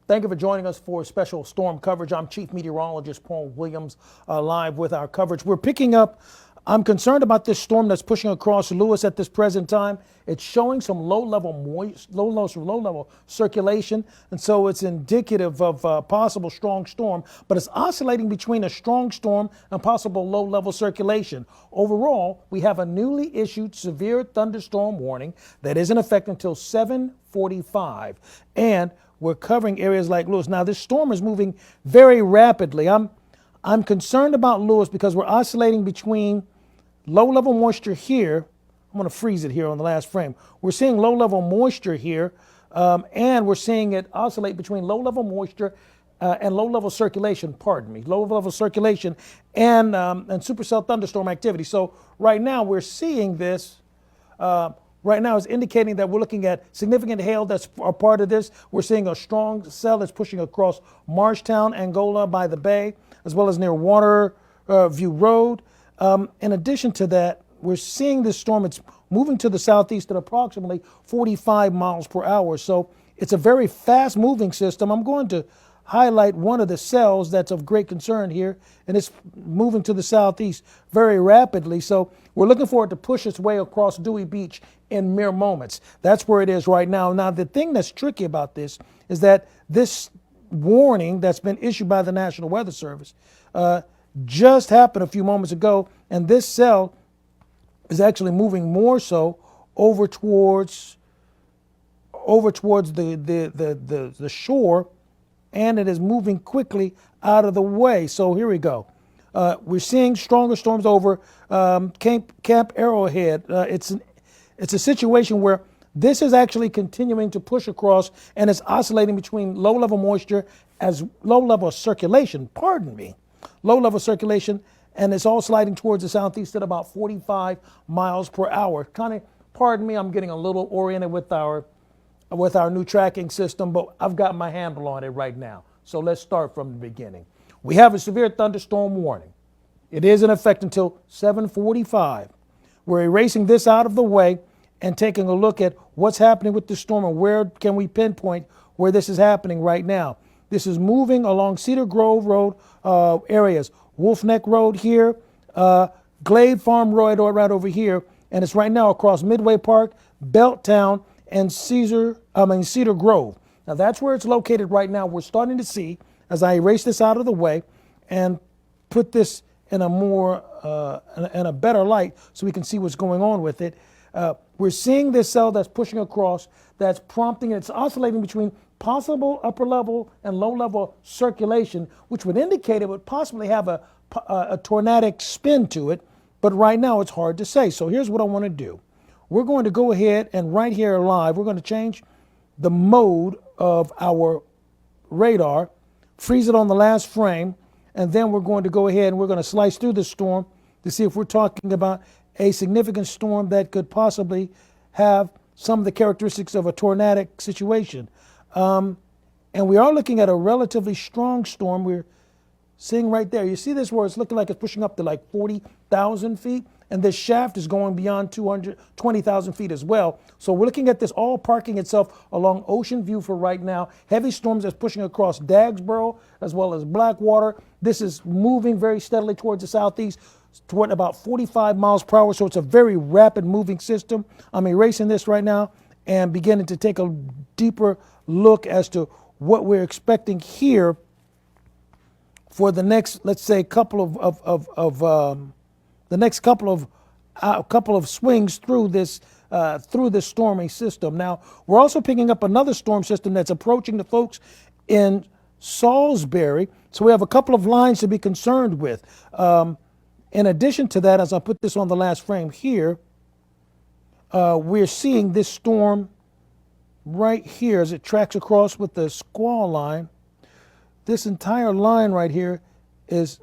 Thank you for joining us for special storm coverage. I'm Chief Meteorologist Paul Williams, live with our coverage. I'm concerned about this storm that's pushing across Lewes at this present time. It's showing some low-level circulation, and so it's indicative of a possible strong storm, but it's oscillating between a strong storm and possible low-level circulation. Overall, we have a newly issued severe thunderstorm warning that is in effect until 7:45, and we're covering areas like Lewes. Now, this storm is moving very rapidly. I'm concerned about Lewes because we're oscillating between low-level moisture here. I'm going to freeze it here on the last frame. We're seeing low-level moisture here, and we're seeing it oscillate between low-level moisture and low-level circulation, low-level circulation and supercell thunderstorm activity. So right now we're seeing this. Right now is indicating that we're looking at significant hail that's a part of this. We're seeing a strong cell that's pushing across Marshtown, Angola by the bay, as well as near Waterview Road. In addition to that, we're seeing this storm. It's moving to the southeast at approximately 45 miles per hour. So it's a very fast moving system. I'm going to highlight one of the cells that's of great concern here, and it's moving to the southeast very rapidly. So we're looking for it to push its way across Dewey Beach in mere moments. That's where it is right now. Now, the thing that's tricky about this is that this warning that's been issued by the National Weather Service just happened a few moments ago, and this cell is actually moving more so over towards the shore, and it is moving quickly out of the way. So here we go. We're seeing stronger storms over Camp Arrowhead. It's a situation where this is actually continuing to push across, and it's oscillating between low-level moisture as low-level circulation, low-level circulation, and it's all sliding towards the southeast at about 45 miles per hour. Pardon me, I'm getting a little oriented with our new tracking system, but I've got my handle on it right now. So let's start from the beginning. We have a severe thunderstorm warning. It is in effect until 7:45. We're erasing this out of the way and taking a look at what's happening with the storm and where can we pinpoint where this is happening right now. This is moving along Cedar Grove Road areas, Wolf Neck Road here, Glade Farm Road right over here, and it's right now across Midway Park, Belttown, and Cedar Grove. Now that's where it's located right now. We're starting to see, as I erase this out of the way and put this in a better light so we can see what's going on with it. We're seeing this cell that's pushing across, that's prompting, it's oscillating between possible upper level and low level circulation, which would indicate it would possibly have a tornadic spin to it, but right now it's hard to say. So here's what I want to do. We're going to go ahead and right here live, we're going to change the mode of our radar, freeze it on the last frame, and then we're going to go ahead and we're going to slice through the storm to see if we're talking about a significant storm that could possibly have some of the characteristics of a tornadic situation. And we are looking at a relatively strong storm. We're seeing right there. You see this where it's looking like it's pushing up to like 40,000 feet, and this shaft is going beyond 220,000 feet as well. So we're looking at this all parking itself along Ocean View for right now. Heavy storms that's pushing across Dagsboro as well as Blackwater. This is moving very steadily towards the southeast, toward about 45 miles per hour. So it's a very rapid moving system. I'm erasing this right now and beginning to take a deeper look as to what we're expecting here for the next, let's say, couple of swings through this storming system. Now, we're also picking up another storm system that's approaching the folks in Salisbury. So we have a couple of lines to be concerned with. In addition to that, as I put this on the last frame here, we're seeing this storm right here as it tracks across with the Squall line. This entire line right here is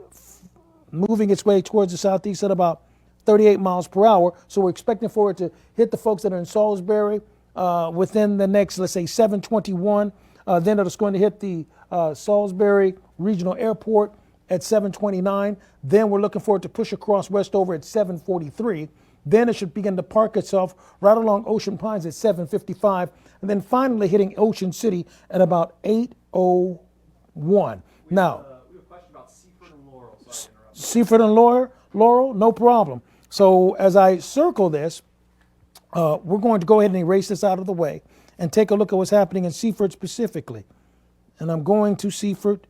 moving its way towards the southeast at about 38 miles per hour. So we're expecting for it to hit the folks that are in Salisbury within the next, let's say, 7:21. Then it's going to hit the Salisbury Regional Airport at 7:29. Then we're looking for it to push across Westover at 7:43. Then it should begin to park itself right along Ocean Pines at 7:55. and then finally hitting Ocean City at about 8:01. Now, we have a question about Seaford and Laurel. Sorry to interrupt. Seaford and Laurel, no problem. So as I circle this, we're going to go ahead and erase this out of the way and take a look at what's happening in Seaford specifically. And I'm going to Seaford.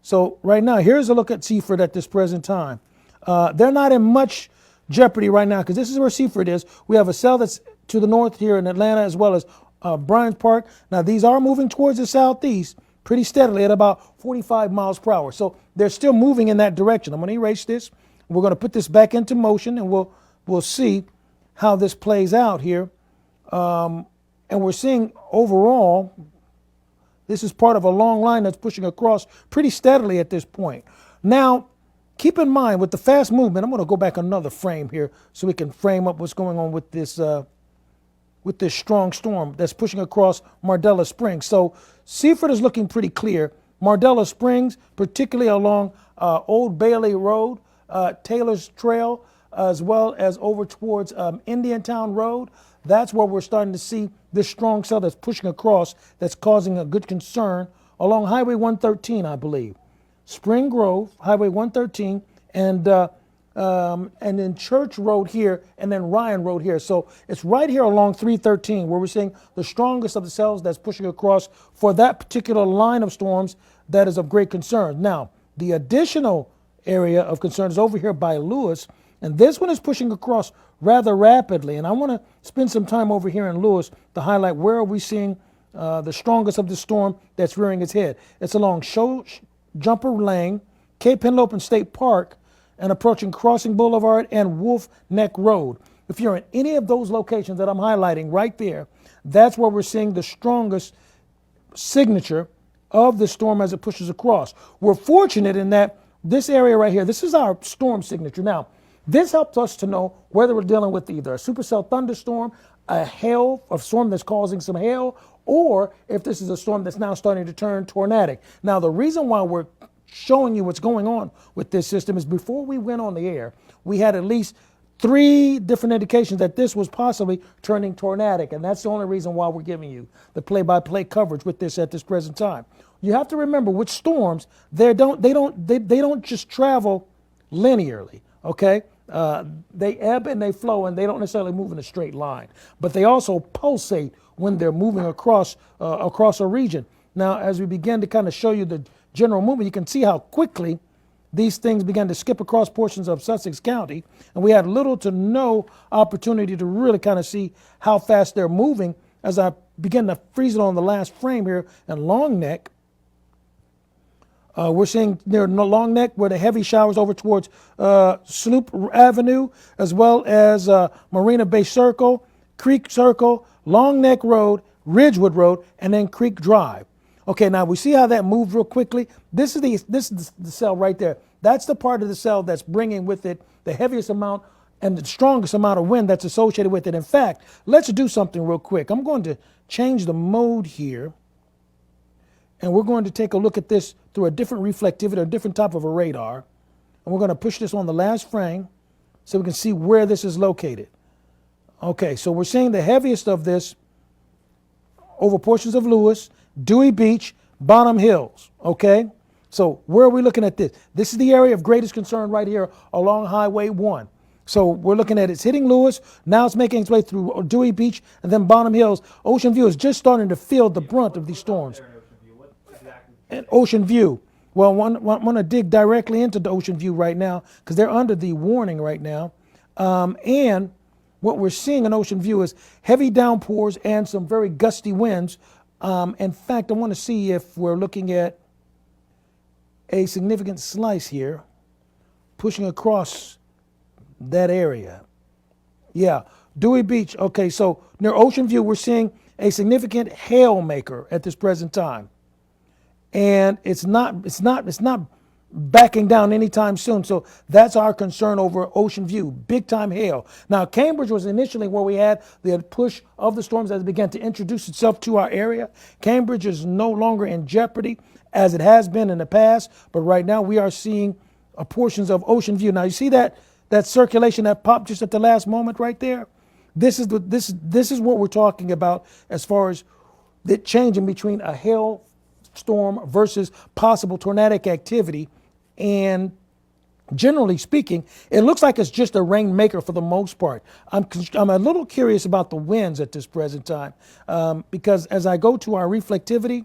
So right now, here's a look at Seaford at this present time. They're not in much jeopardy right now because this is where Seaford is. We have a cell that's to the north here in Atlanta as well as Bryant Park. Now, these are moving towards the southeast pretty steadily at about 45 miles per hour. So they're still moving in that direction. I'm going to erase this. We're going to put this back into motion, and we'll see how this plays out here. And we're seeing overall, this is part of a long line that's pushing across pretty steadily at this point. Now, keep in mind with the fast movement, I'm going to go back another frame here so we can frame up what's going on with this strong storm that's pushing across Mardella Springs. So Seaford is looking pretty clear. Mardella Springs, particularly along Old Bailey Road, Taylor's Trail, as well as over towards Indiantown Road. That's where we're starting to see this strong cell that's pushing across, that's causing a good concern along Highway 113, I believe. Spring Grove, Highway 113, and then Church Road here, and then Ryan Road here. So it's right here along 313 where we're seeing the strongest of the cells that's pushing across for that particular line of storms that is of great concern. Now, the additional area of concern is over here by Lewes, and this one is pushing across rather rapidly. And I want to spend some time over here in Lewes to highlight where are we seeing the strongest of the storm that's rearing its head. It's along Jumper Lane, Cape Henlopen State Park, and approaching Crossing Boulevard and Wolf Neck Road. If you're in any of those locations that I'm highlighting right there, that's where we're seeing the strongest signature of the storm as it pushes across. We're fortunate in that this area right here, this is our storm signature. Now, this helps us to know whether we're dealing with either a supercell thunderstorm, a storm that's causing some hail, or if this is a storm that's now starting to turn tornadic. Now, the reason why we're showing you what's going on with this system is before we went on the air, we had at least 3 different indications that this was possibly turning tornadic, and that's the only reason why we're giving you the play-by-play coverage with this at this present time. You have to remember with storms, they don't just travel linearly, okay? They ebb and they flow, and they don't necessarily move in a straight line, but they also pulsate when they're moving across a region. Now, as we begin to kind of show you the general movement, you can see how quickly these things began to skip across portions of Sussex County, and we had little to no opportunity to really kind of see how fast they're moving. As I begin to freeze it on the last frame here in Long Neck, we're seeing near Long Neck where the heavy showers over towards Sloop Avenue, as well as Marina Bay Circle, Creek Circle, Long Neck Road, Ridgewood Road, and then Creek Drive. Okay, now we see how that moved real quickly. This is the cell right there. That's the part of the cell that's bringing with it the heaviest amount and the strongest amount of wind that's associated with it. In fact, let's do something real quick. I'm going to change the mode here, and we're going to take a look at this through a different reflectivity, a different type of a radar. And we're going to push this on the last frame so we can see where this is located. Okay, so we're seeing the heaviest of this over portions of Lewes, Dewey Beach, Bonham Hills, okay? So where are we looking at this? This is the area of greatest concern right here along Highway 1. So we're looking at it's hitting Lewes, now it's making its way through Dewey Beach and then Bonham Hills. Ocean View is just starting to feel the brunt of these storms. And Ocean View, well, I want to dig directly into the Ocean View right now because they're under the warning right now. And what we're seeing in Ocean View is heavy downpours and some very gusty winds. In fact, I want to see if we're looking at a significant slice here pushing across that area. Yeah, Dewey Beach. Okay, so near Ocean View, we're seeing a significant hail maker at this present time. And it's not backing down anytime soon. So that's our concern over Ocean View, big time hail. Now, Cambridge was initially where we had the push of the storms as it began to introduce itself to our area. Cambridge is no longer in jeopardy as it has been in the past, but right now we are seeing portions of Ocean View. Now, you see that circulation that popped just at the last moment right there? This is what we're talking about as far as the changing between a hail storm versus possible tornadic activity. And generally speaking, it looks like it's just a rainmaker for the most part. I'm a little curious about the winds at this present time because as I go to our reflectivity,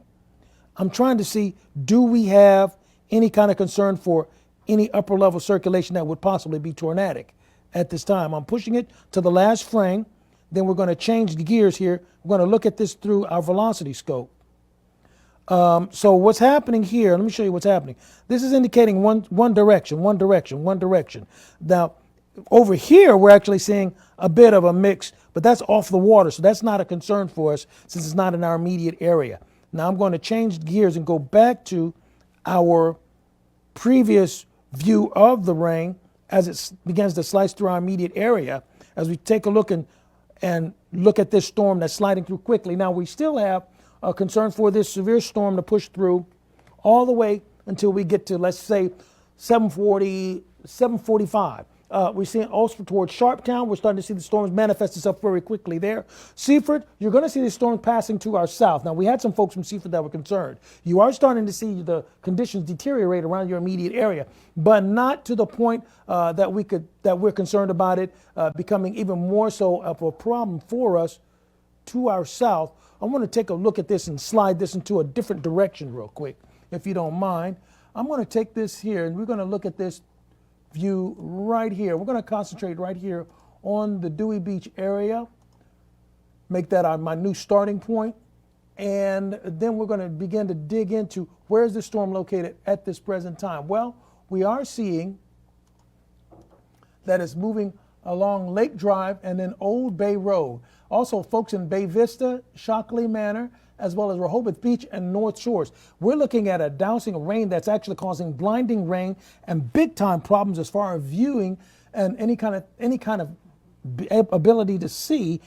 I'm trying to see, do we have any kind of concern for any upper level circulation that would possibly be tornadic at this time? I'm pushing it to the last frame. Then we're going to change the gears here. We're going to look at this through our velocity scope. So what's happening here, let me show you what's happening. This is indicating one direction. Now, over here, we're actually seeing a bit of a mix, but that's off the water, so that's not a concern for us since it's not in our immediate area. Now I'm going to change gears and go back to our previous view of the rain as it begins to slice through our immediate area, as we take a look and look at this storm that's sliding through quickly. Now we still have a concern for this severe storm to push through all the way until we get to, let's say, 7:45. We're seeing also towards Sharptown. We're starting to see the storms manifest itself very quickly there. Seaford, you're going to see the storm passing to our south. Now, we had some folks from Seaford that were concerned. You are starting to see the conditions deteriorate around your immediate area, but not to the point that we're concerned about it becoming even more so of a problem for us to our south. I want to take a look at this and slide this into a different direction real quick, if you don't mind. I'm going to take this here and we're going to look at this view right here. We're going to concentrate right here on the Dewey Beach area, make that my new starting point, and then we're going to begin to dig into where is this storm located at this present time. Well, we are seeing that it's moving along Lake Drive and then Old Bay Road. Also, folks in Bay Vista, Shockley Manor, as well as Rehoboth Beach and North Shores. We're looking at a dousing of rain that's actually causing blinding rain and big time problems as far as viewing and any kind of ability to see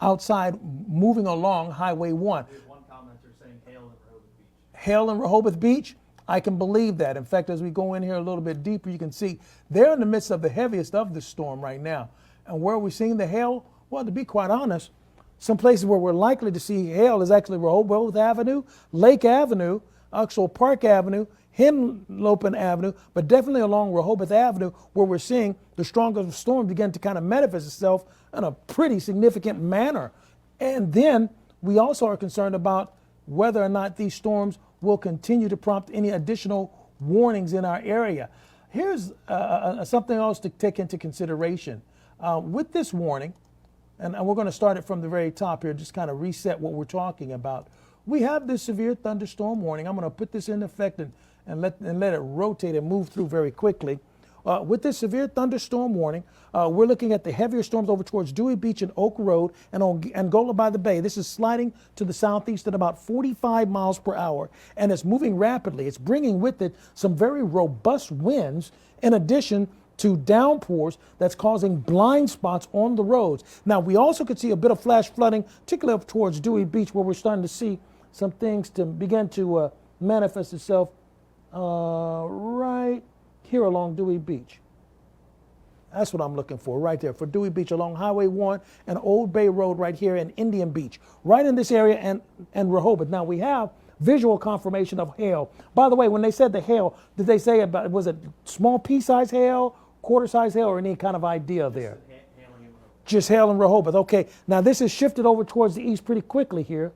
outside moving along Highway 1. There's one commenter saying hail in Rehoboth Beach. Hail in Rehoboth Beach? I can believe that. In fact, as we go in here a little bit deeper, you can see they're in the midst of the heaviest of the storm right now. And where are we seeing the hail? Well, to be quite honest, some places where we're likely to see hail is actually Rehoboth Avenue, Lake Avenue, Oxbow Park Avenue, Henlopen Avenue, but definitely along Rehoboth Avenue where we're seeing the strongest storm begin to kind of manifest itself in a pretty significant manner. And then we also are concerned about whether or not these storms will continue to prompt any additional warnings in our area. Here's something else to take into consideration. With this warning, and we're going to start it from the very top here, just kind of reset what we're talking about. We have this severe thunderstorm warning. I'm going to put this in effect and let it rotate and move through very quickly. With this severe thunderstorm warning, we're looking at the heavier storms over towards Dewey Beach and Oak Road and on Angola by the Bay. This is sliding to the southeast at about 45 miles per hour, and it's moving rapidly. It's bringing with it some very robust winds in addition to downpours that's causing blind spots on the roads. Now, we also could see a bit of flash flooding, particularly up towards Dewey Beach, where we're starting to see some things to begin to manifest itself right here along Dewey Beach. That's what I'm looking for right there, for Dewey Beach along Highway 1 and Old Bay Road right here in Indian Beach, right in this area and Rehoboth. Now, we have visual confirmation of hail. By the way, when they said the hail, did they say about, was it small pea-size hail, quarter-size hail, or any kind of idea there? Just hail in Rehoboth. Okay, now this has shifted over towards the east pretty quickly here.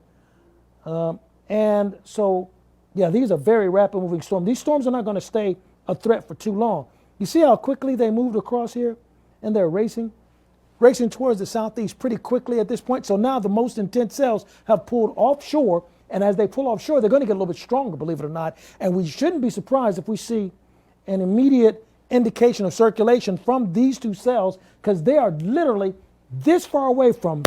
And so, yeah, these are very rapid moving storms. These storms are not going to stay a threat for too long. You see how quickly they moved across here? And they're racing towards the southeast pretty quickly at this point. So now the most intense cells have pulled offshore, and as they pull offshore, they're going to get a little bit stronger, believe it or not. And we shouldn't be surprised if we see an immediate indication of circulation from these two cells, because they are literally this far away from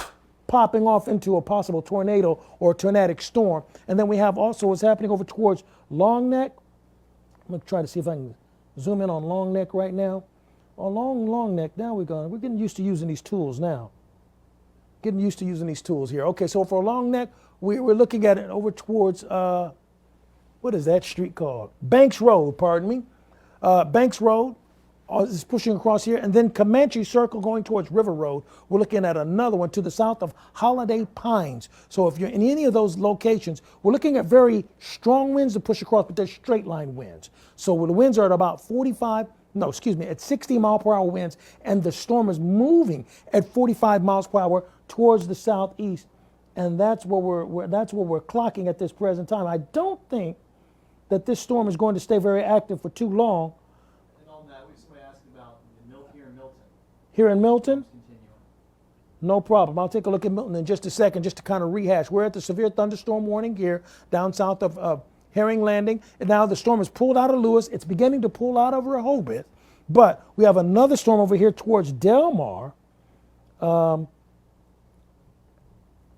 popping off into a possible tornado or tornadic storm. And then we have also what's happening over towards Long Neck. I'm going to try to see if I can zoom in on Long Neck right now. Along Long Neck, now we're getting used to using these tools now. Getting used to using these tools here. Okay, so for Long Neck, we're looking at it over towards, what is that street called? Banks Road, pardon me. Banks Road, is pushing across here, and then Comanche Circle going towards River Road. We're looking at another one to the south of Holiday Pines. So if you're in any of those locations, we're looking at very strong winds to push across, but they're straight line winds. So the winds are at about at 60 mile per hour winds, and the storm is moving at 45 miles per hour towards the southeast, and that's what we're clocking at this present time. I don't think that this storm is going to stay very active for too long. And on that, somebody asked about here in Milton. Here in Milton? Continuing. No problem. I'll take a look at Milton in just a second, just to kind of rehash. We're at the severe thunderstorm warning here down south of Herring Landing. And now the storm is pulled out of Lewes. It's beginning to pull out of Rehoboth. But we have another storm over here towards Delmar.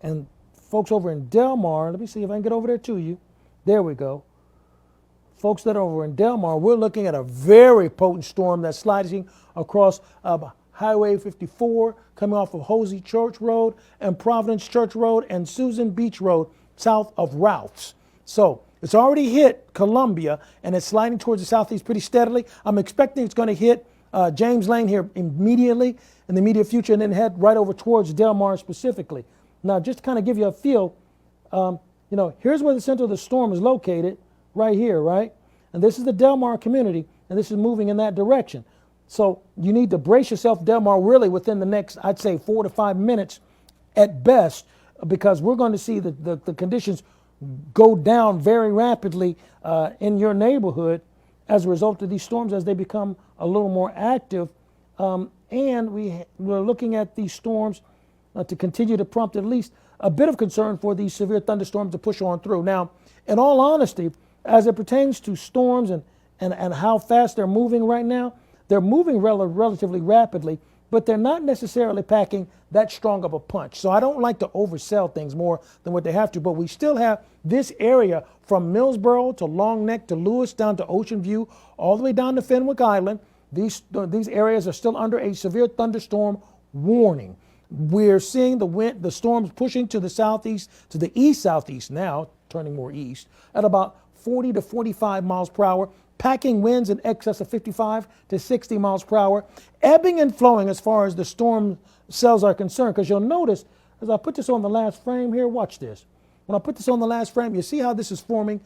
And folks over in Delmar, let me see if I can get over there to you. There we go. Folks that are over in Delmar, we're looking at a very potent storm that's sliding across Highway 54, coming off of Hosey Church Road and Providence Church Road and Susan Beach Road, south of Ralph's. So it's already hit Columbia, and it's sliding towards the southeast pretty steadily. I'm expecting it's going to hit James Lane here immediately in the immediate future, and then head right over towards Delmar specifically. Now, just to kind of give you a feel, here's where the center of the storm is located, right here, right? And this is the Delmar community, and this is moving in that direction. So you need to brace yourself, Delmar, really within the next, I'd say, 4 to 5 minutes at best, because we're going to see the conditions go down very rapidly in your neighborhood as a result of these storms as they become a little more active. And we're looking at these storms to continue to prompt at least a bit of concern for these severe thunderstorms to push on through. Now, in all honesty, as it pertains to storms and how fast they're moving right now, they're moving relatively rapidly, but they're not necessarily packing that strong of a punch. So I don't like to oversell things more than what they have to, but we still have this area from Millsboro to Long Neck to Lewes down to Ocean View, all the way down to Fenwick Island. These areas are still under a severe thunderstorm warning. We're seeing the storms pushing to the southeast, to the east-southeast now, turning more east, at about 40 to 45 miles per hour, packing winds in excess of 55 to 60 miles per hour, ebbing and flowing as far as the storm cells are concerned. Because you'll notice, as I put this on the last frame here, watch this. When I put this on the last frame, you see how this is forming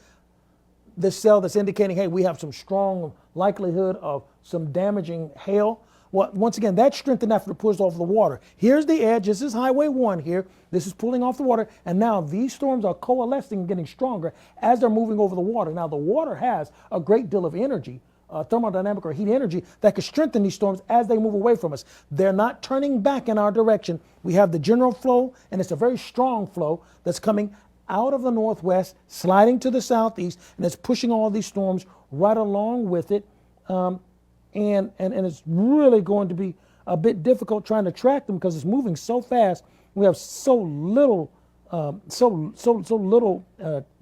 this cell that's indicating, hey, we have some strong likelihood of some damaging hail. Well, once again, that's strengthened after it pushes off the water. Here's the edge. This is Highway 1 here. This is pulling off the water. And now these storms are coalescing and getting stronger as they're moving over the water. Now, the water has a great deal of energy, thermodynamic or heat energy, that could strengthen these storms as they move away from us. They're not turning back in our direction. We have the general flow, and it's a very strong flow that's coming out of the northwest, sliding to the southeast, and it's pushing all these storms right along with it. And it's really going to be a bit difficult trying to track them because it's moving so fast. We have so little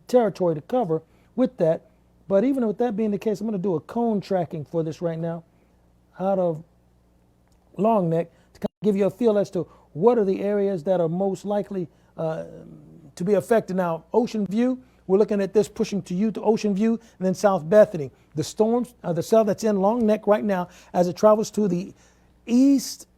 territory to cover with that. But even with that being the case, I'm going to do a cone tracking for this right now out of Long Neck to kind of give you a feel as to what are the areas that are most likely to be affected. Now, Ocean View, we're looking at this pushing to Ocean View and then South Bethany. The storms, the cell that's in Long Neck right now, as it travels to the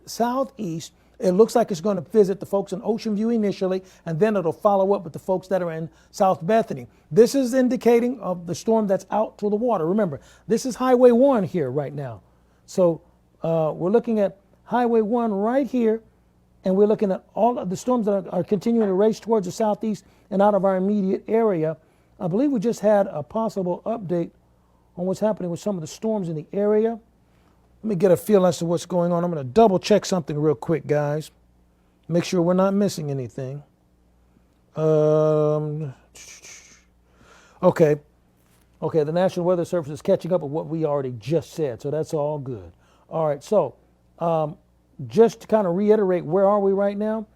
southeast, it looks like it's going to visit the folks in Ocean View initially, and then it'll follow up with the folks that are in South Bethany. This is indicating of the storm that's out to the water. Remember, this is Highway 1 here right now. So we're looking at Highway 1 right here, and we're looking at all of the storms that are continuing to race towards the southeast and out of our immediate area. I believe we just had a possible update on what's happening with some of the storms in the area. Let me get a feel as to what's going on. I'm going to double check something real quick, guys. Make sure we're not missing anything. Okay, the National Weather Service is catching up with what we already just said, so that's all good. All right, so just to kind of reiterate, where are we right now?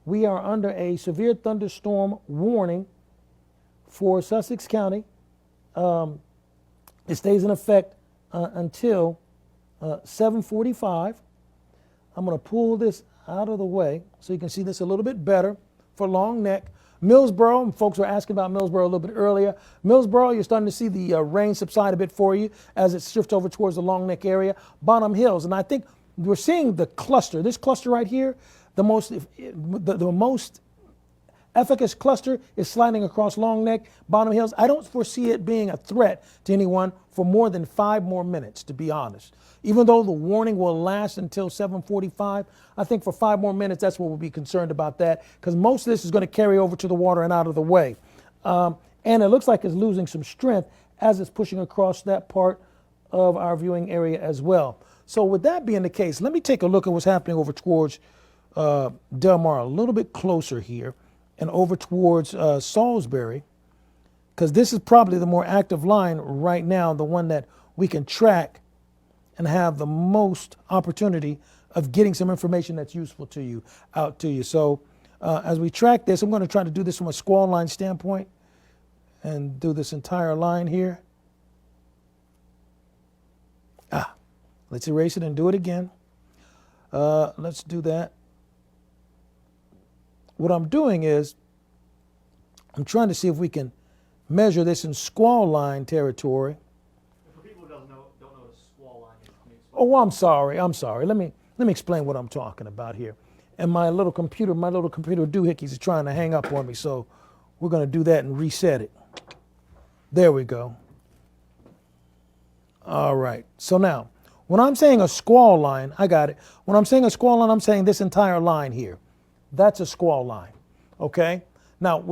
We are under a severe thunderstorm warning for Sussex County. It stays in effect until 7:45. I'm going to pull this out of the way so you can see this a little bit better for Long Neck. Millsboro, and folks were asking about Millsboro a little bit earlier. Millsboro, you're starting to see the rain subside a bit for you as it shifts over towards the Long Neck area. Bonham Hills, and I think we're seeing the cluster, this cluster right here, the most efficacious cluster is sliding across Long Neck, Bonham Hills. I don't foresee it being a threat to anyone for more than 5 more minutes, to be honest. Even though the warning will last until 7:45, I think for 5 more minutes, that's what we'll be concerned about that, because most of this is going to carry over to the water and out of the way. And it looks like it's losing some strength as it's pushing across that part of our viewing area as well. So with that being the case, let me take a look at what's happening over towards Delmar a little bit closer here and over towards Salisbury, because this is probably the more active line right now, the one that we can track and have the most opportunity of getting some information that's useful to you, out to you. So as we track this, I'm going to try to do this from a squall line standpoint and do this entire line here. Let's erase it and do it again. Let's do that. What I'm doing is I'm trying to see if we can measure this in squall line territory. For people who don't know what a squall line is, can you explain? Oh, I'm sorry. Let me explain what I'm talking about here. And my little computer doohickeys is trying to hang up on me, so we're going to do that and reset it. There we go. All right. So now, when I'm saying a squall line, I got it. When I'm saying a squall line, I'm saying this entire line here. That's a squall line. Okay? Now,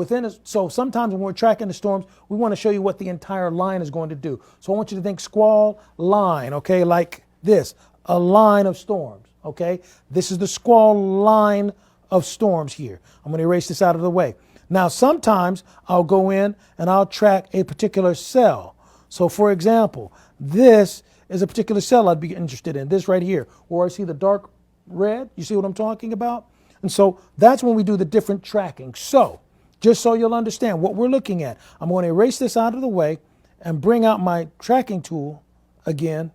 so sometimes when we're tracking the storms, we want to show you what the entire line is going to do. So I want you to think squall line, okay, like this, a line of storms, okay? This is the squall line of storms here. I'm going to erase this out of the way. Now, sometimes I'll go in and I'll track a particular cell. So, for example, this is a particular cell I'd be interested in, this right here, where I see the dark red. You see what I'm talking about? And so that's when we do the different tracking. So, just so you'll understand what we're looking at, I'm going to erase this out of the way and bring out my tracking tool again.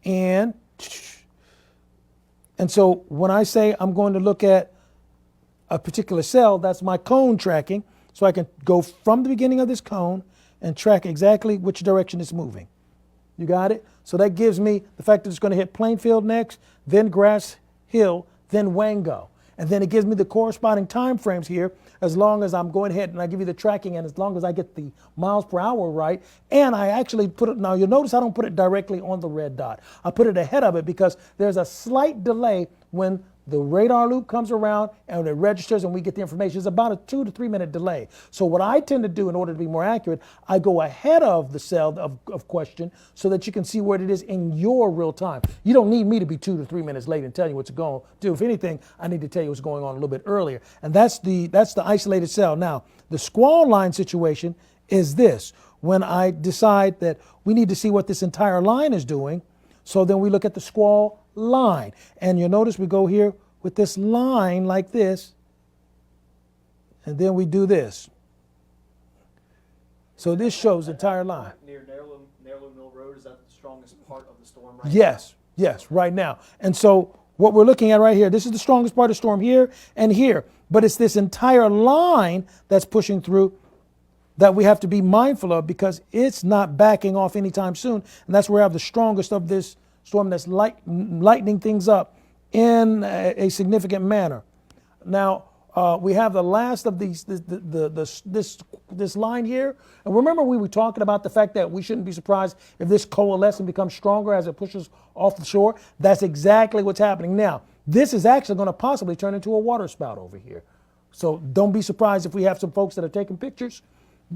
And so when I say I'm going to look at a particular cell, that's my cone tracking. So I can go from the beginning of this cone and track exactly which direction it's moving. You got it? So that gives me the fact that it's going to hit Plainfield next, then Grass Hill, then Wango. And then it gives me the corresponding time frames here as long as I'm going ahead and I give you the tracking and as long as I get the miles per hour right. And I actually put it, now you'll notice I don't put it directly on the red dot. I put it ahead of it because there's a slight delay when the radar loop comes around and it registers and we get the information. It's about a 2 to 3 minute delay. So what I tend to do in order to be more accurate, I go ahead of the cell of question so that you can see where it is in your real time. You don't need me to be 2 to 3 minutes late and tell you what's going to do. If anything, I need to tell you what's going on a little bit earlier. And that's the isolated cell. Now, the squall line situation is this. When I decide that we need to see what this entire line is doing, so then we look at the squall line. And you'll notice we go here with this line like this, and then we do this. So this shows the entire line. Near Narrow Mill Road, is that the strongest part of the storm right Yes, right now. And so what we're looking at right here, this is the strongest part of the storm here and here. But it's this entire line that's pushing through that we have to be mindful of because it's not backing off anytime soon. And that's where we have the strongest of this storm that's lightening things up in a significant manner. Now, we have the last of these, this line here. And remember we were talking about the fact that we shouldn't be surprised if this coalesces and becomes stronger as it pushes off the shore. That's exactly what's happening now. This is actually going to possibly turn into a water spout over here. So don't be surprised if we have some folks that are taking pictures.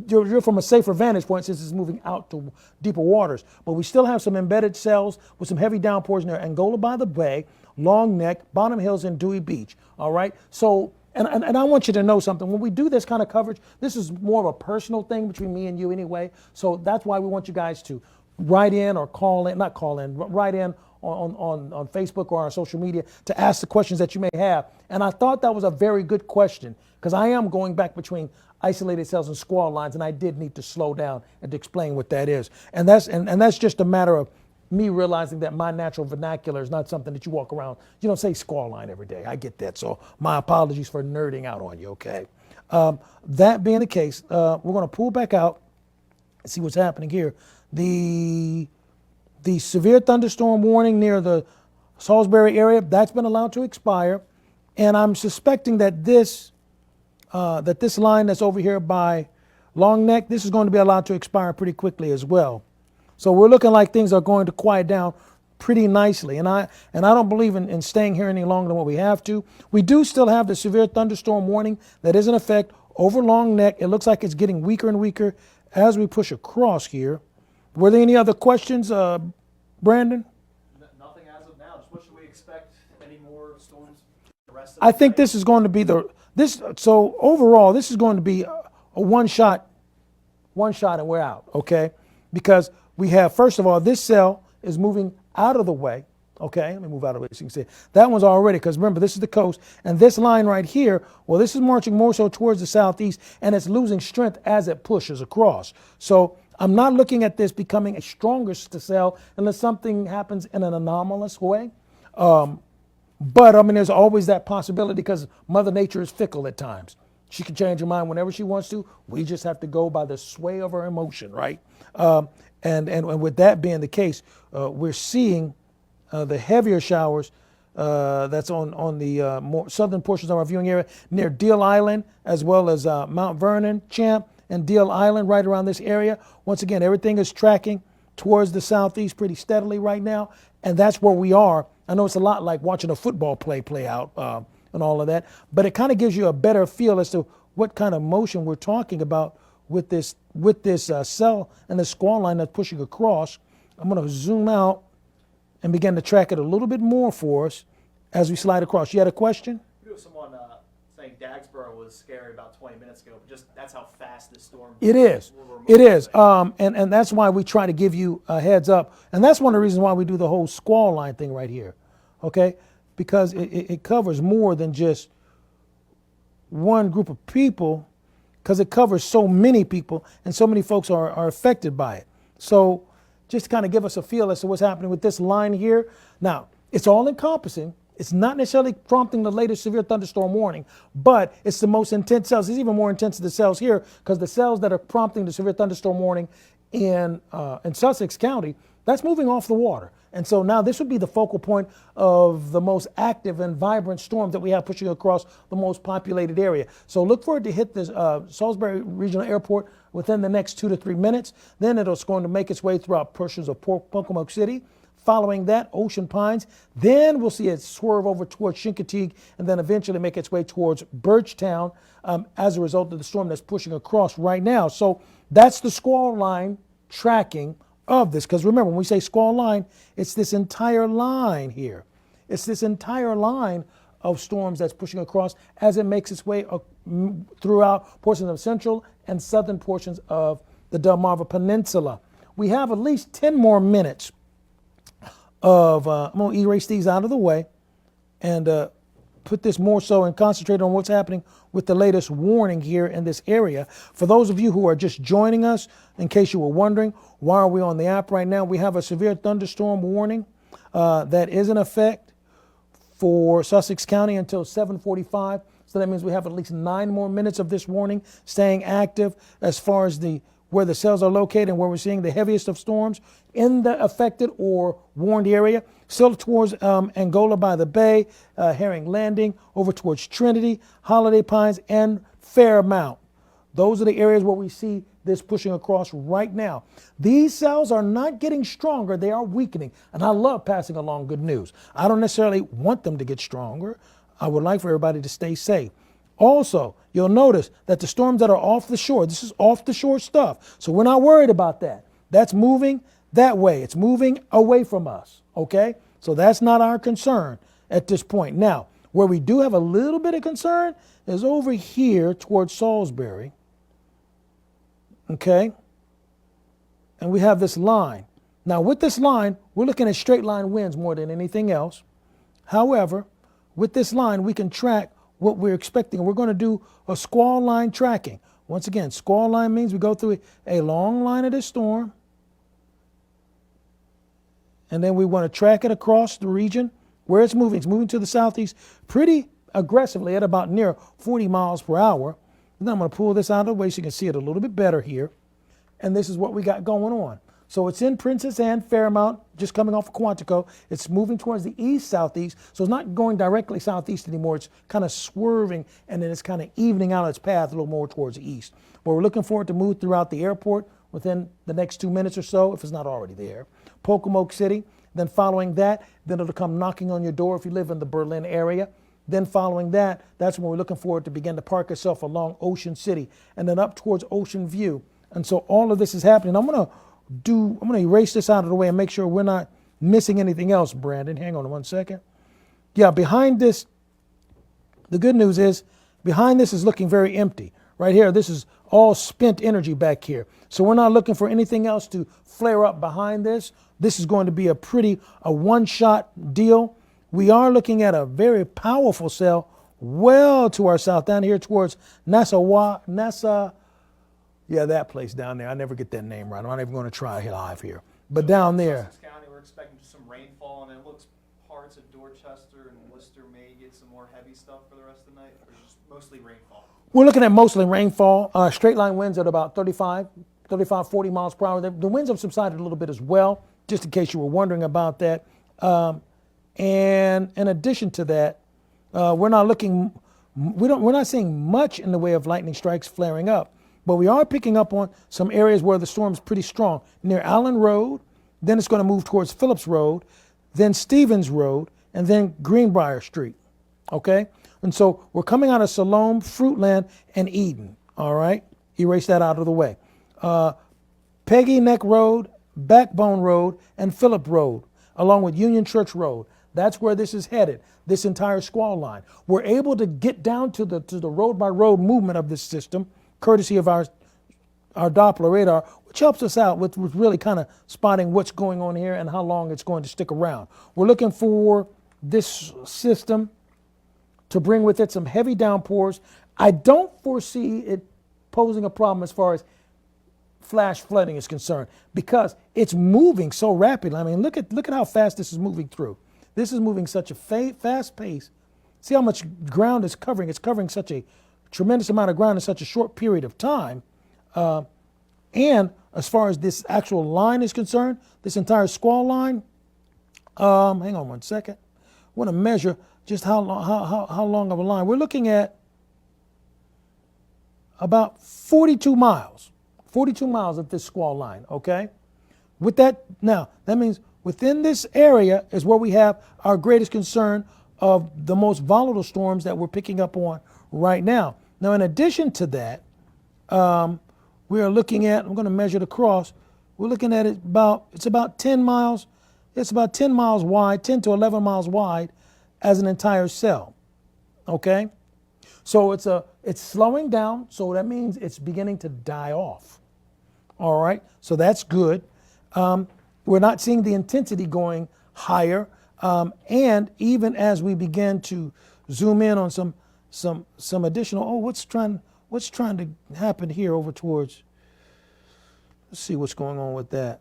You're from a safer vantage point since it's moving out to deeper waters. But we still have some embedded cells with some heavy downpours near Angola by the Bay, Long Neck, Bonham Hills, and Dewey Beach. All right? So, and I want you to know something. When we do this kind of coverage, this is more of a personal thing between me and you anyway. So that's why we want you guys to write in or call in, not call in, write in on Facebook or on social media to ask the questions that you may have. And I thought that was a very good question because I am going back between isolated cells and squall lines, and I did need to slow down and to explain what that is. And that's just a matter of me realizing that my natural vernacular is not something that you walk around. You don't say squall line every day. I get that. So my apologies for nerding out on you, okay? That being the case, we're going to pull back out and see what's happening here. The severe thunderstorm warning near the Salisbury area, that's been allowed to expire. And I'm suspecting that this line that's over here by Long Neck, this is going to be allowed to expire pretty quickly as well. So we're looking like things are going to quiet down pretty nicely. And I don't believe in staying here any longer than what we have to. We do still have the severe thunderstorm warning that is in effect over Long Neck. It looks like it's getting weaker and weaker as we push across here. Were there any other questions, Brandon? Nothing as of now. Just what should we expect? Any more storms? The rest of I think this is going to be so overall, this is going to be a one shot and we're out, okay? Because we have, first of all, this cell is moving out of the way, okay? Let me move out of the way so you can see it. That one's already, because remember, this is the coast, and this line right here, well, this is marching more so towards the southeast, and it's losing strength as it pushes across. So I'm not looking at this becoming a stronger cell unless something happens in an anomalous way. But I mean, there's always that possibility because Mother Nature is fickle at times. She can change her mind whenever she wants to. We just have to go by the sway of her emotion, right? And with that being the case, we're seeing the heavier showers that's on the more southern portions of our viewing area near Deal Island, as well as Mount Vernon, Champ, and Deal Island, right around this area. Once again, everything is tracking towards the southeast pretty steadily right now, and that's where we are. I know it's a lot like watching a football play out and all of that, but it kind of gives you a better feel as to what kind of motion we're talking about with this cell and the squall line that's pushing across. I'm going to zoom out and begin to track it a little bit more for us as we slide across. You had a question? There was someone saying Dagsboro was scary about 20 minutes ago, but just that's how fast this storm. It is. It is. And that's why we try to give you a heads up. And that's one of the reasons why we do the whole squall line thing right here. Okay? Because it covers more than just one group of people, because it covers so many people and so many folks are affected by it. So just to kind of give us a feel as to what's happening with this line here. Now, it's all encompassing. It's not necessarily prompting the latest severe thunderstorm warning, but it's the most intense cells. It's even more intense than the cells here, because the cells that are prompting the severe thunderstorm warning in Sussex County, that's moving off the water. And so now this would be the focal point of the most active and vibrant storms that we have pushing across the most populated area. So look for it to hit the Salisbury Regional Airport within the next 2 to 3 minutes. Then it's going to make its way throughout portions of Pocomoke City. Following that, Ocean Pines. Then we'll see it swerve over towards Chincoteague and then eventually make its way towards Birchtown as a result of the storm that's pushing across right now. So that's the squall line tracking of this. Because remember, when we say squall line, it's this entire line here. It's this entire line of storms that's pushing across as it makes its way throughout portions of central and southern portions of the Delmar Peninsula. We have at least 10 more minutes of, I'm going to erase these out of the way and put this more so and concentrate on what's happening with the latest warning here in this area. For those of you who are just joining us, in case you were wondering, why are we on the app right now? We have a severe thunderstorm warning that is in effect for Sussex County until 7:45. So that means we have at least 9 more minutes of this warning staying active as far as where the cells are located and where we're seeing the heaviest of storms in the affected or warned area. Still towards Angola by the Bay, Herring Landing, over towards Trinity, Holiday Pines, and Fairmount. Those are the areas where we see this pushing across right now. These cells are not getting stronger, they are weakening. And I love passing along good news. I don't necessarily want them to get stronger. I would like for everybody to stay safe. Also, you'll notice that the storms that are off the shore, this is off the shore stuff. So we're not worried about that. That's moving that way. It's moving away from us. Okay? So that's not our concern at this point. Now, where we do have a little bit of concern is over here towards Salisbury. Okay? And we have this line. Now, with this line, we're looking at straight line winds more than anything else. However, with this line, we can track what we're expecting. We're going to do a squall line tracking. Once again, squall line means we go through a long line of this storm, and then we want to track it across the region where it's moving. It's moving to the southeast pretty aggressively at about near 40 miles per hour. And then I'm going to pull this out of the way so you can see it a little bit better here. And this is what we got going on. So it's in Princess Anne, Fairmount, just coming off of Quantico. It's moving towards the east-southeast, so it's not going directly southeast anymore. It's kind of swerving, and then it's kind of evening out its path a little more towards the east. But we're looking for it to move throughout the airport within the next 2 minutes or so, if it's not already there. Pocomoke City, then following that, then it'll come knocking on your door if you live in the Berlin area. Then following that, that's when we're looking for it to begin to park itself along Ocean City, and then up towards Ocean View. And so all of this is happening. I'm going to erase this out of the way and make sure we're not missing anything else, Brandon. Hang on 1 second. Yeah, behind this, the good news is behind this is looking very empty. Right here, this is all spent energy back here. So we're not looking for anything else to flare up behind this. This is going to be a one-shot deal. We are looking at a very powerful cell well to our south, down here towards NASA. Yeah, that place down there. I never get that name right. I'm not even going to try live here. But down there. Sussex County, we're expecting some rainfall, and it looks parts of Dorchester and Worcester may get some more heavy stuff for the rest of the night, or just mostly rainfall. We're looking at mostly rainfall. Straight line winds at about 35, 40 miles per hour. The winds have subsided a little bit as well, just in case you were wondering about that. And in addition to that, we're not seeing much in the way of lightning strikes flaring up. But we are picking up on some areas where the storm's pretty strong. Near Allen Road, then it's going to move towards Phillips Road, then Stevens Road, and then Greenbrier Street, okay? And so we're coming out of Siloam, Fruitland, and Eden, all right? Erase that out of the way. Peggy Neck Road, Backbone Road, and Phillip Road, along with Union Church Road. That's where this is headed, this entire squall line. We're able to get down to the road-by-road movement of this system, courtesy of our Doppler radar, which helps us out with really kind of spotting what's going on here and how long it's going to stick around. We're looking for this system to bring with it some heavy downpours. I don't foresee it posing a problem as far as flash flooding is concerned, because it's moving so rapidly. I mean, look at how fast this is moving through. This is moving such a fast pace. See how much ground it's covering. It's covering such a tremendous amount of ground in such a short period of time. And as far as this actual line is concerned, this entire squall line, hang on 1 second. I want to measure just how long of a line. We're looking at about 42 miles of this squall line, okay? With that, now, that means within this area is where we have our greatest concern of the most volatile storms that we're picking up on right now. Now, in addition to that, we are looking at, I'm going to measure the cross, we're looking at it's about 10 miles, it's about 10 miles wide, 10 to 11 miles wide as an entire cell, okay? So it's slowing down, so that means it's beginning to die off, all right? So that's good. We're not seeing the intensity going higher, and even as we begin to zoom in on some additional, what's trying to happen here over towards, let's see what's going on with that.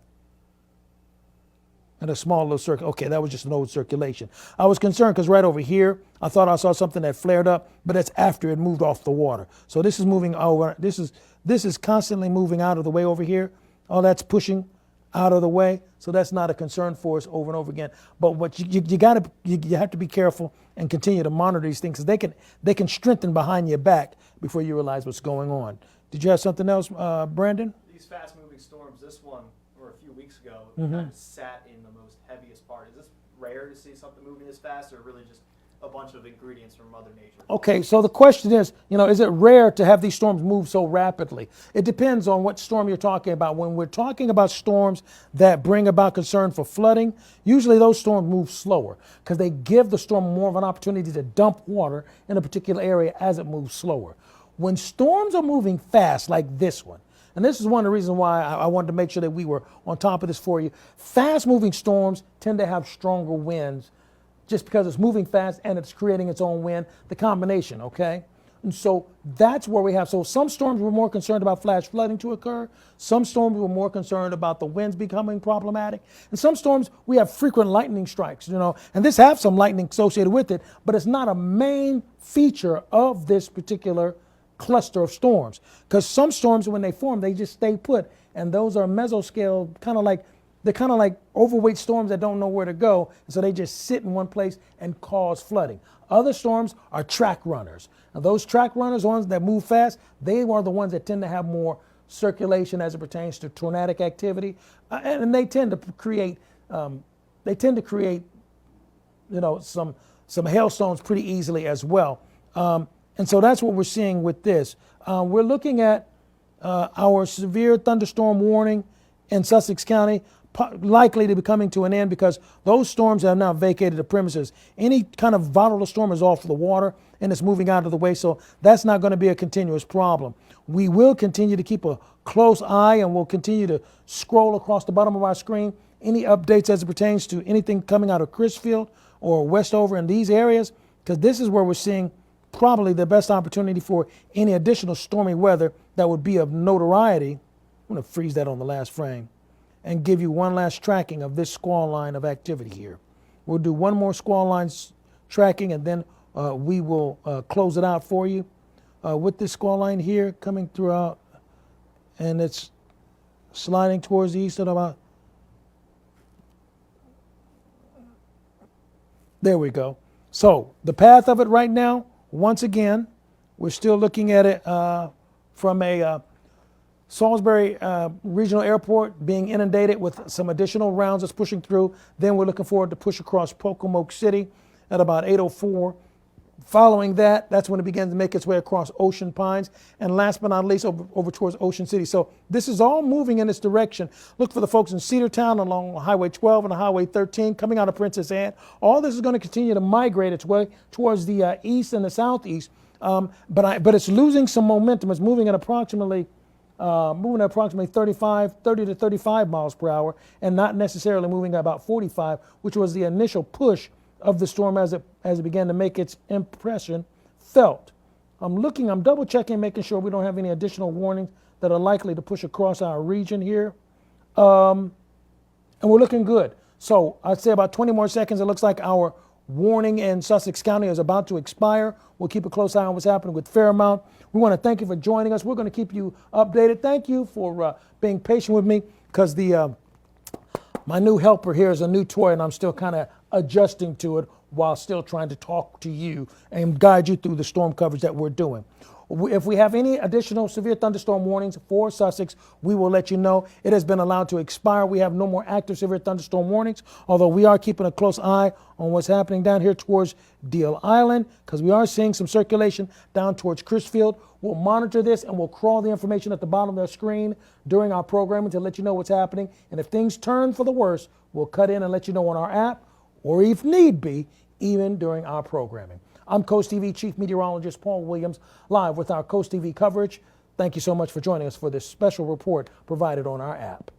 And a small little circle. Okay, that was just an old circulation. I was concerned because right over here, I thought I saw something that flared up, but that's after it moved off the water. So this is moving over. This is constantly moving out of the way over here. All that's pushing out of the way. So that's not a concern for us over and over again. But what you have to be careful and continue to monitor these things, because they can strengthen behind your back before you realize what's going on. Did you have something else, Brandon? These fast-moving storms, this one, or a few weeks ago, kind of sat in the most heaviest part. Is this rare to see something moving this fast, or really just a bunch of ingredients from Mother Nature? Okay, so the question is, is it rare to have these storms move so rapidly? It depends on what storm you're talking about. When we're talking about storms that bring about concern for flooding, usually those storms move slower because they give the storm more of an opportunity to dump water in a particular area as it moves slower. When storms are moving fast like this one, and this is one of the reasons why I wanted to make sure that we were on top of this for you, fast-moving storms tend to have stronger winds just because it's moving fast and it's creating its own wind, the combination, okay? And so that's where we have, so some storms were more concerned about flash flooding to occur, some storms were more concerned about the winds becoming problematic, and some storms we have frequent lightning strikes, and this has some lightning associated with it, but it's not a main feature of this particular cluster of storms. Because some storms, when they form, they just stay put. And those are mesoscale, they're kind of like overweight storms that don't know where to go. And so they just sit in one place and cause flooding. Other storms are track runners. Now those track runners, ones that move fast, they are the ones that tend to have more circulation as it pertains to tornadic activity. And they tend to create, some hailstones pretty easily as well. And so that's what we're seeing with this. We're looking at our severe thunderstorm warning in Sussex County, likely to be coming to an end because those storms have now vacated the premises. Any kind of volatile storm is off the water and it's moving out of the way, so that's not going to be a continuous problem. We will continue to keep a close eye and we'll continue to scroll across the bottom of our screen any updates as it pertains to anything coming out of Crisfield or Westover in these areas, because this is where we're seeing probably the best opportunity for any additional stormy weather that would be of notoriety. I'm going to freeze that on the last frame and give you one last tracking of this squall line of activity here. We'll do one more squall line tracking and then we will close it out for you with this squall line here coming throughout, and it's sliding towards the east at about, there we go. So the path of it right now, once again, we're still looking at it from a Salisbury Regional Airport being inundated with some additional rounds that's pushing through. Then we're looking forward to push across Pocomoke City at about 8:04. Following that, that's when it begins to make its way across Ocean Pines. And last but not least, over towards Ocean City. So this is all moving in this direction. Look for the folks in Cedartown along Highway 12 and Highway 13 coming out of Princess Anne. All this is going to continue to migrate its way towards the east and the southeast. But it's losing some momentum. It's moving at approximately 30 to 35 miles per hour and not necessarily moving at about 45, which was the initial push of the storm as it began to make its impression felt. I'm double checking, making sure we don't have any additional warnings that are likely to push across our region here. And we're looking good. So I'd say about 20 more seconds. It looks like our warning in Sussex County is about to expire. We'll keep a close eye on what's happening with Fairmount. We want to thank you for joining us. We're going to keep you updated. Thank you for being patient with me because my new helper here is a new toy and I'm still kind of adjusting to it while still trying to talk to you and guide you through the storm coverage that we're doing. If we have any additional severe thunderstorm warnings for Sussex, we will let you know. It has been allowed to expire. We have no more active severe thunderstorm warnings, although we are keeping a close eye on what's happening down here towards Deal Island because we are seeing some circulation down towards Crisfield. We'll monitor this and we'll crawl the information at the bottom of the screen during our programming to let you know what's happening. And if things turn for the worse, we'll cut in and let you know on our app, or if need be, even during our programming. I'm Coast TV Chief Meteorologist Paul Williams, live with our Coast TV coverage. Thank you so much for joining us for this special report provided on our app.